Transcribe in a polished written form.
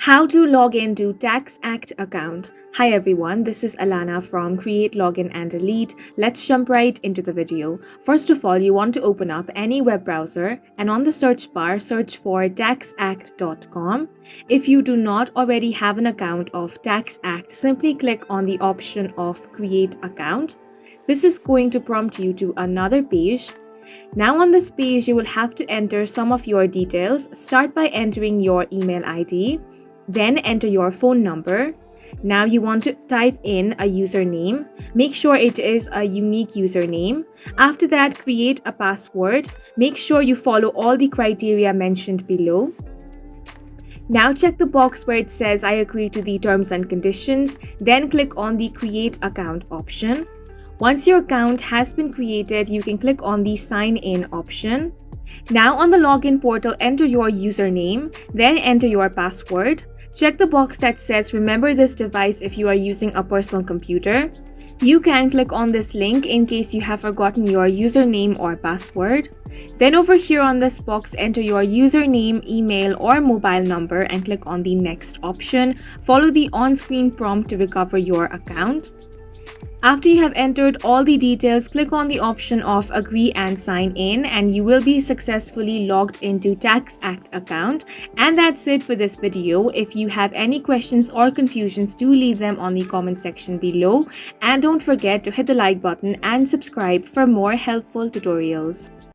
How to log into TaxAct account. Hi everyone, this is Alana from Create, Login and Delete. Let's jump right into the video. First of all, you want to open up any web browser and on the search bar, search for taxact.com. If you do not already have an account of TaxAct, simply click on the option of Create Account. This is going to prompt you to another page. Now on this page, you will have to enter some of your details. Start by entering your email ID. Then enter your phone number. Now you want to type in a username. Make sure it is a unique username. After that, create a password. Make sure you follow all the criteria mentioned below. Now check the box where it says I agree to the terms and conditions. Then click on the Create Account option. Once your account has been created, you can click on the Sign In option. Now on the login portal, enter your username, then enter your password. Check the box that says remember this device if you are using a personal computer. You can click on this link in case you have forgotten your username or password. Then over here on this box, enter your username, email or mobile number and click on the next option. Follow the on-screen prompt to recover your account. After you have entered all the details, click on the option of Agree and Sign In and you will be successfully logged into TaxAct account. And that's it for this video. If you have any questions or confusions, do leave them on the comment section below. And don't forget to hit the like button and subscribe for more helpful tutorials.